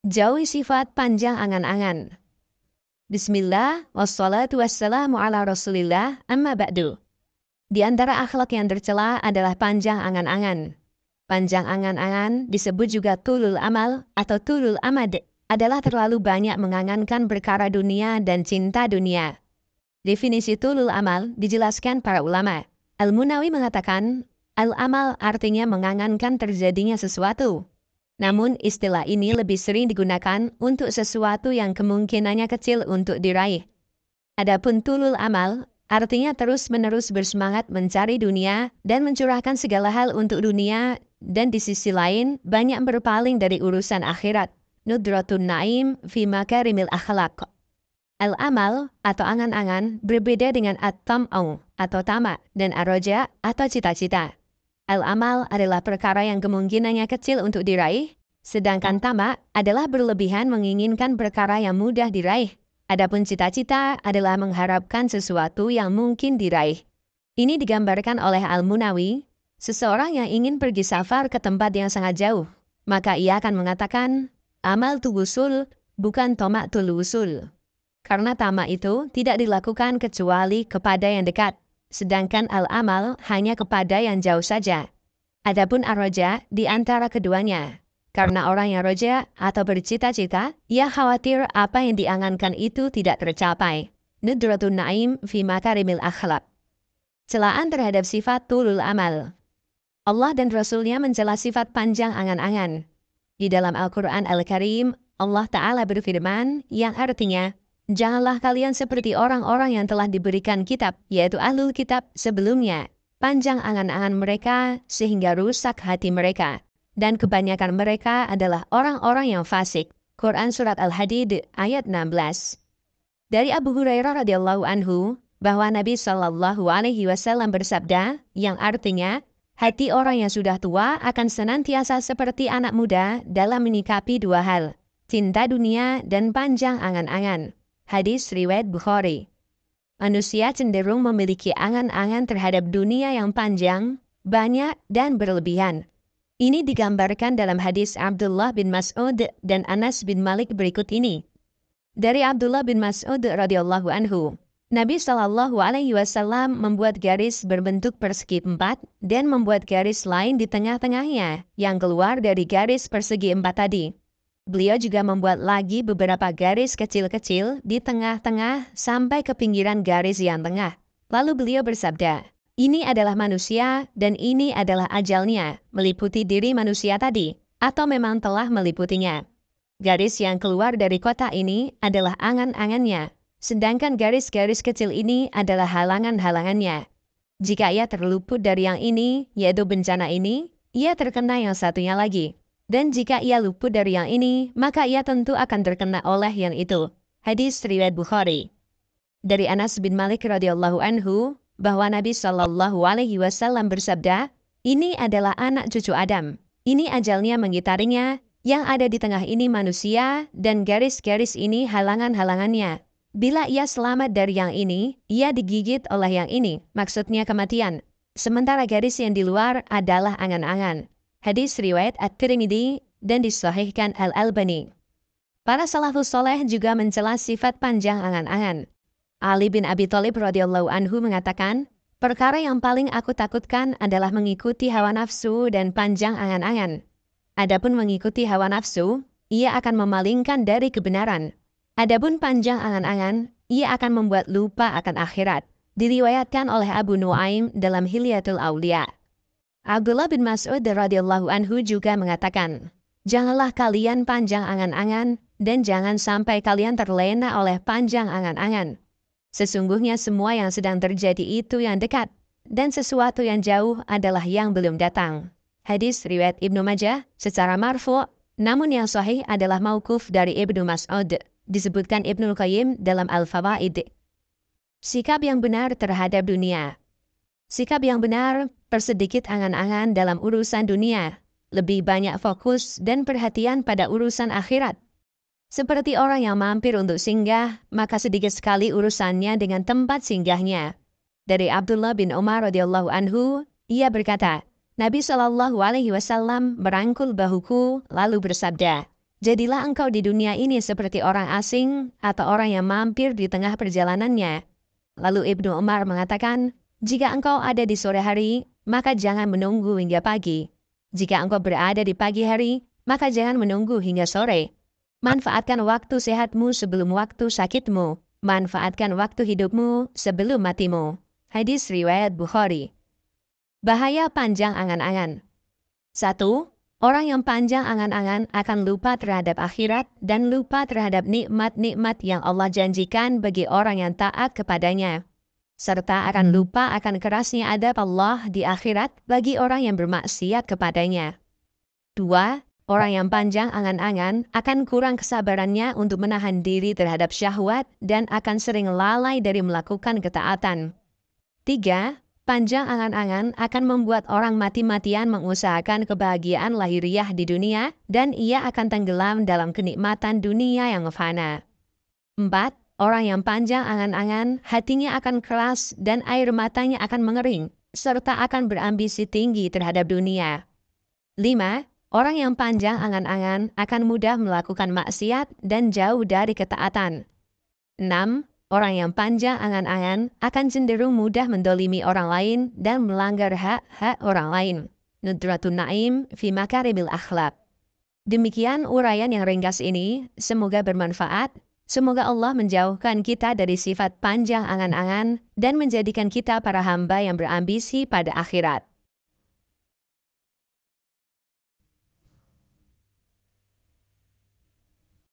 Jauhi sifat panjang angan-angan. Bismillah, wassalatu wassalamu ala rasulillah, amma ba'du. Di antara akhlak yang tercela adalah panjang angan-angan. Panjang angan-angan disebut juga tulul amal atau tulul amad, adalah terlalu banyak mengangankan perkara dunia dan cinta dunia. Definisi tulul amal dijelaskan para ulama. Al-Munawi mengatakan, al-amal artinya mengangankan terjadinya sesuatu. Namun istilah ini lebih sering digunakan untuk sesuatu yang kemungkinannya kecil untuk diraih. Adapun tulul amal artinya terus-menerus bersemangat mencari dunia dan mencurahkan segala hal untuk dunia, dan di sisi lain banyak berpaling dari urusan akhirat. Nudratun naim fi makarimil akhlaq. Al-amal atau angan-angan berbeda dengan at-tam'u atau tamak dan ar-raja atau cita-cita. Al-amal adalah perkara yang kemungkinannya kecil untuk diraih, sedangkan tamak adalah berlebihan menginginkan perkara yang mudah diraih. Adapun cita-cita adalah mengharapkan sesuatu yang mungkin diraih. Ini digambarkan oleh Al-Munawi, seseorang yang ingin pergi safar ke tempat yang sangat jauh, maka ia akan mengatakan, amal tu wusul, bukan tamak tu wusul. Karena tamak itu tidak dilakukan kecuali kepada yang dekat, sedangkan al-amal hanya kepada yang jauh saja. Adapun ar-raja di antara keduanya. Karena orang yang roja atau bercita-cita, ia khawatir apa yang diangankan itu tidak tercapai. Nudratun naim fi makarimil akhlaq. Celaan terhadap sifat tulul amal. Allah dan Rasul-Nya mencela sifat panjang angan-angan. Di dalam Al-Quran Al-Karim, Allah Ta'ala berfirman yang artinya, janganlah kalian seperti orang-orang yang telah diberikan kitab, yaitu ahlul kitab sebelumnya. Panjang angan-angan mereka sehingga rusak hati mereka. Dan kebanyakan mereka adalah orang-orang yang fasik. Quran Surat Al-Hadid ayat 16. Dari Abu Hurairah radhiyallahu anhu, bahwa Nabi SAW bersabda, yang artinya, hati orang yang sudah tua akan senantiasa seperti anak muda dalam menyikapi dua hal, cinta dunia dan panjang angan-angan. Hadis riwayat Bukhari. Manusia cenderung memiliki angan-angan terhadap dunia yang panjang, banyak, dan berlebihan. Ini digambarkan dalam hadis Abdullah bin Mas'ud dan Anas bin Malik berikut ini. Dari Abdullah bin Mas'ud radhiyallahu anhu, Nabi SAW membuat garis berbentuk persegi 4 dan membuat garis lain di tengah-tengahnya yang keluar dari garis persegi 4 tadi. Beliau juga membuat lagi beberapa garis kecil-kecil di tengah-tengah sampai ke pinggiran garis yang tengah. Lalu beliau bersabda, ini adalah manusia dan ini adalah ajalnya, meliputi diri manusia tadi, atau memang telah meliputinya. Garis yang keluar dari kotak ini adalah angan-angannya, sedangkan garis-garis kecil ini adalah halangan-halangannya. Jika ia terluput dari yang ini, yaitu bencana ini, ia terkena yang satunya lagi. Dan jika ia luput dari yang ini, maka ia tentu akan terkena oleh yang itu. Hadis riwayat Bukhari. Dari Anas bin Malik radhiyallahu anhu, bahwa Nabi SAW bersabda, ini adalah anak cucu Adam. Ini ajalnya mengitarinya, yang ada di tengah ini manusia, dan garis-garis ini halangan-halangannya. Bila ia selamat dari yang ini, ia digigit oleh yang ini, maksudnya kematian. Sementara garis yang di luar adalah angan-angan. Hadis riwayat At-Tirmidzi dan disahihkan Al-Albani. Para salafus soleh juga mencela sifat panjang angan-angan. Ali bin Abi Thalib radhiyallahu anhu mengatakan, perkara yang paling aku takutkan adalah mengikuti hawa nafsu dan panjang angan-angan. Adapun mengikuti hawa nafsu, ia akan memalingkan dari kebenaran. Adapun panjang angan-angan, ia akan membuat lupa akan akhirat. Diriwayatkan oleh Abu Nuaim dalam Hilyatul Aulia. Abdullah bin Mas'ud radhiyallahu anhu juga mengatakan, janganlah kalian panjang angan-angan dan jangan sampai kalian terlena oleh panjang angan-angan. Sesungguhnya semua yang sedang terjadi itu yang dekat, dan sesuatu yang jauh adalah yang belum datang. Hadis riwayat Ibnu Majah secara marfu', namun yang sahih adalah mauquf dari Ibnu Mas'ud, disebutkan Ibnu Qayyim dalam Al-Fawaid. Sikap yang benar terhadap dunia. Sikap yang benar, persedikit angan-angan dalam urusan dunia, lebih banyak fokus dan perhatian pada urusan akhirat. Seperti orang yang mampir untuk singgah, maka sedikit sekali urusannya dengan tempat singgahnya. Dari Abdullah bin Umar radhiyallahu anhu, ia berkata, Nabi SAW merangkul bahuku lalu bersabda, Jadilah engkau di dunia ini seperti orang asing atau orang yang mampir di tengah perjalanannya. Lalu Ibnu Umar mengatakan, jika engkau ada di sore hari, maka jangan menunggu hingga pagi. Jika engkau berada di pagi hari, maka jangan menunggu hingga sore. Manfaatkan waktu sehatmu sebelum waktu sakitmu. Manfaatkan waktu hidupmu sebelum matimu. Hadis riwayat Bukhari. Bahaya panjang angan-angan. 1. Orang yang panjang angan-angan akan lupa terhadap akhirat dan lupa terhadap nikmat-nikmat yang Allah janjikan bagi orang yang taat kepadanya. Serta akan lupa akan kerasnya adab Allah di akhirat bagi orang yang bermaksiat kepadanya. 2. Orang yang panjang angan-angan akan kurang kesabarannya untuk menahan diri terhadap syahwat dan akan sering lalai dari melakukan ketaatan. 3. Panjang angan-angan akan membuat orang mati-matian mengusahakan kebahagiaan lahiriah di dunia dan ia akan tenggelam dalam kenikmatan dunia yang fana. 4. Orang yang panjang angan-angan, hatinya akan keras dan air matanya akan mengering, serta akan berambisi tinggi terhadap dunia. 5. Orang yang panjang angan-angan akan mudah melakukan maksiat dan jauh dari ketaatan. 6. Orang yang panjang angan-angan akan cenderung mudah mendolimi orang lain dan melanggar hak-hak orang lain. Nudratun Naim fi Makarimil Akhlaq. Demikian uraian yang ringkas ini, semoga bermanfaat. Semoga Allah menjauhkan kita dari sifat panjang angan-angan dan menjadikan kita para hamba yang berambisi pada akhirat.